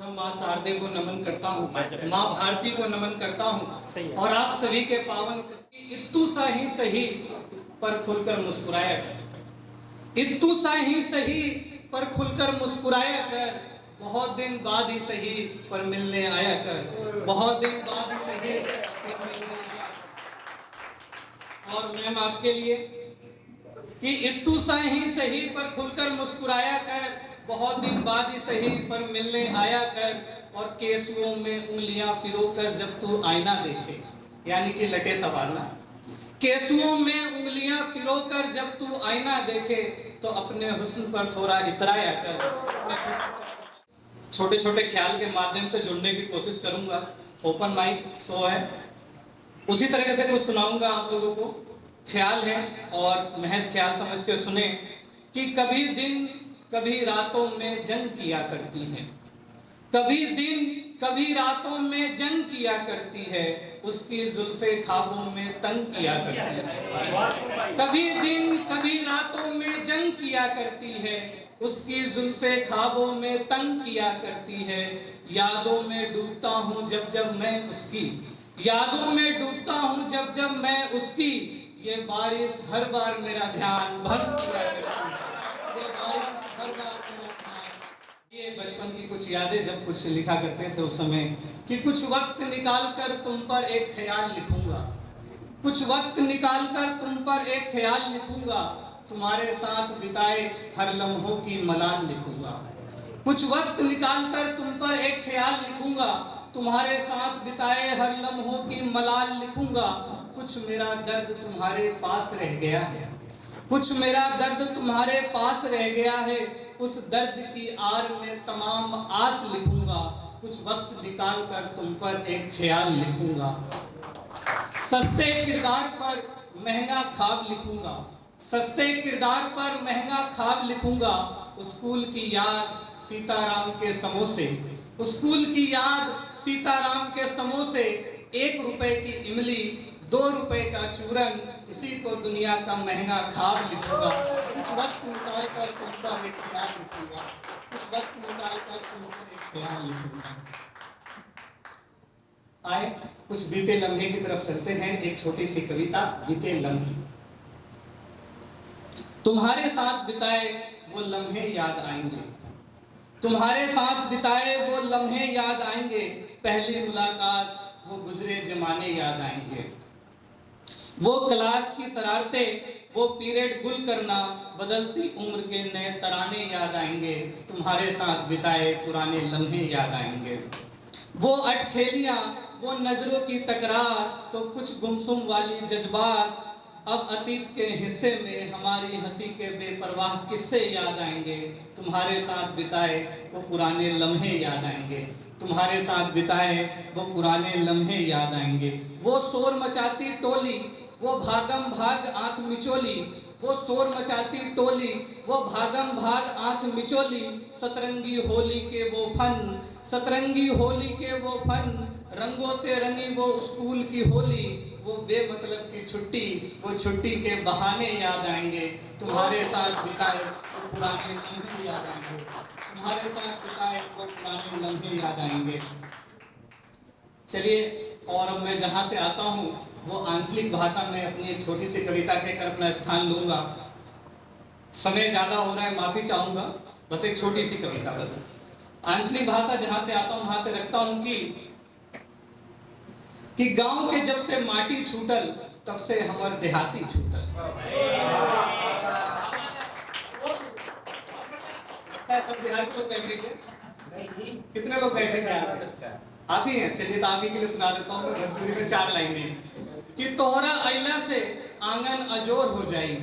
सर्वप्रथम माँ शारदे को नमन करता हूँ, माँ भारती को नमन करता हूँ और आप सभी के पावन उपस्थिति। इत्तू सा ही सही पर खुलकर मुस्कुराया कर, इत्तू सा ही सही पर खुलकर मुस्कुराया कर, बहुत दिन बाद ही सही पर मिलने आया कर, बहुत दिन बाद ही सही पर मिलने आया कर। और मैम आपके लिए कि इत्तू सा ही सही पर खुलकर मुस्कुराया कर, बहुत दिन बाद ही सही पर मिलने आया कर, और केसुओं में उंगलियां पिरोकर जब तू आईना देखे, यानी कि लटे सवारना, केसुओं में उंगलियां पिरोकर जब तू आईना देखे तो अपने हुस्न पर थोड़ा इतराया कर। छोटे छोटे ख्याल के माध्यम से जुड़ने की कोशिश करूंगा। ओपन माइक शो है, उसी तरीके से कुछ सुनाऊंगा आप लोगों को। ख्याल है और महज ख्याल समझ के सुने कि कभी दिन कभी रातों में जंग किया करती है, कभी दिन कभी रातों में जंग किया करती है, उसकी जुल्फे ख्वाबों में तंग किया करती है। कभी दिन कभी रातों में जंग किया करती है, उसकी जुल्फे ख्वाबों में तंग किया करती है। यादों में डूबता हूँ जब जब मैं उसकी, यादों में डूबता हूँ जब जब मैं उसकी, ये बारिश हर बार मेरा ध्यान भंग किया करती है, ये बारिश हर बार मेरा ध्यान। ये बचपन की कुछ यादें जब कुछ लिखा करते थे उस समय, कि कुछ वक्त निकाल कर तुम पर एक ख्याल लिखूंगा, कुछ वक्त निकाल कर तुम पर एक ख्याल लिखूंगा, तुम्हारे साथ बिताए हर लम्हों की मलाल लिखूंगा। कुछ वक्त निकाल कर तुम पर एक ख्याल लिखूंगा, तुम्हारे साथ बिताए हर लम्हों की मलाल लिखूंगा। कुछ मेरा दर्द तुम्हारे पास रह गया है, कुछ मेरा दर्द तुम्हारे पास रह गया है, उस दर्द की आड़ में तमाम आस लिखूंगा। कुछ वक्त निकाल कर तुम पर एक ख्याल लिखूंगा। सस्ते किरदार पर महंगा ख्वाब लिखूंगा, सस्ते किरदार पर महंगा ख्वाब लिखूंगा। स्कूल की याद सीताराम के समोसे, स्कूल की याद सीताराम के समोसे, 1 रुपए की इमली 2 रुपए का चूरन, इसी को दुनिया का महंगा ख्वाब लिखूंगा। कुछ वक्त निकाल कर तुम पर एक ख्याल लिखूंगा, कुछ वक्त निकाल कर तुम पर एक ख्याल लिखूंगा। आए कुछ बीते लम्हे की तरफ चलते हैं। एक छोटी सी कविता, बीते लम्हे। तुम्हारे साथ बिताए वो लम्हे याद आएंगे, तुम्हारे साथ बिताए वो लम्हे याद आएंगे, पहली मुलाकात वो गुजरे जमाने याद आएंगे। वो क्लास की शरारतें, वो पीरियड गुल करना, बदलती उम्र के नए तराने याद आएंगे, तुम्हारे साथ बिताए पुराने लम्हे याद आएंगे। वो अटखेलियां, वो नजरों की तकरार, तो कुछ गुमसुम वाली जज्बात, अब अतीत के हिस्से में हमारी हंसी के बेपरवाह किस्से याद आएंगे, तुम्हारे साथ बिताए वो पुराने लम्हे याद आएंगे, तुम्हारे साथ बिताए वो पुराने लम्हे याद आएंगे। वो शोर मचाती टोली, वो भागम भाग आंख मिचोली, वो शोर मचाती टोली, वो भागम भाग आंख मिचोली, सतरंगी होली के वो फन, सतरंगी होली के वो फन, रंगों से रंगी वो स्कूल की होली, वो बेमतलब की छुट्टी, वो छुट्टी के बहाने याद आएंगे, तुम्हारे साथ बिताए वो पुराने लम्हे याद आएंगे, तुम्हारे साथ बिताए वो पुराने लम्हे याद आएंगे। चलिए, और अब मैं जहाँ से आता हूँ वो आंचलिक भाषा में अपनी एक छोटी सी कविता कहकर अपना स्थान लूंगा। समय ज़्यादा हो रहा है, माफ़ी चाहूँगा, बस एक छोटी सी कविता। बस आंचलिक भाषा जहाँ से आता हूँ वहाँ से रखता हूँ कि गांव के जब से माटी छूटल तब से हमर देहाती छूटल। सब देहाती लोग बैठे थे, कितने लोग बैठे क्या? आप ही हैं। चलिए, तो आप ही के लिए सुना देता हूँ मैं भोजपुरी में 4 लाइनें कि तोहरा अइला से आंगन अजोर हो जाई,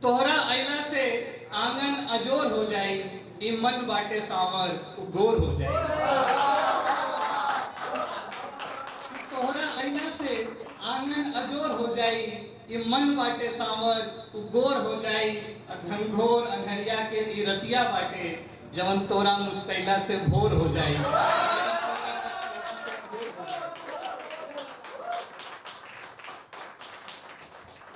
तोहरा अइला से आंगन अजोर हो जाई, ई मन बाटे सावर गोर हो जाई। तोहरा अइला से आंगन अजोर हो जाई, ई मन बाटे सावर गोर हो जाई, घनघोर अंधरिया के ई रतिया बाटे, जवन तोरा मुस्कैला से भोर हो जाई।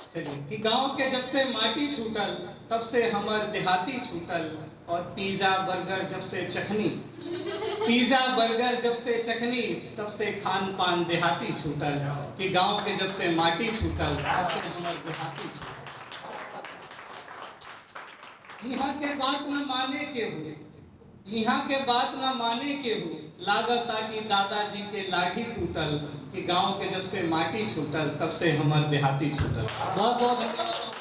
चलिए, कि गांव के जब से माटी छूटल तब से हमर देहाती छूटल, और पिज्जा बर्गर जब से चखनी पिज्जा बर्गर जब से चखनी तब से खान पान देहाती छूटल, कि गांव के जब से माटी छूटल तब से हमार देहाती छूटल। यहाँ के बात न माने के हुए, यहाँ के बात न माने के हुए, लागता कि दादाजी के लाठी टूटल, कि गांव के जब से माटी छूटल तब से हमार देहाती छूटल। बहुत बहुत धन्यवाद।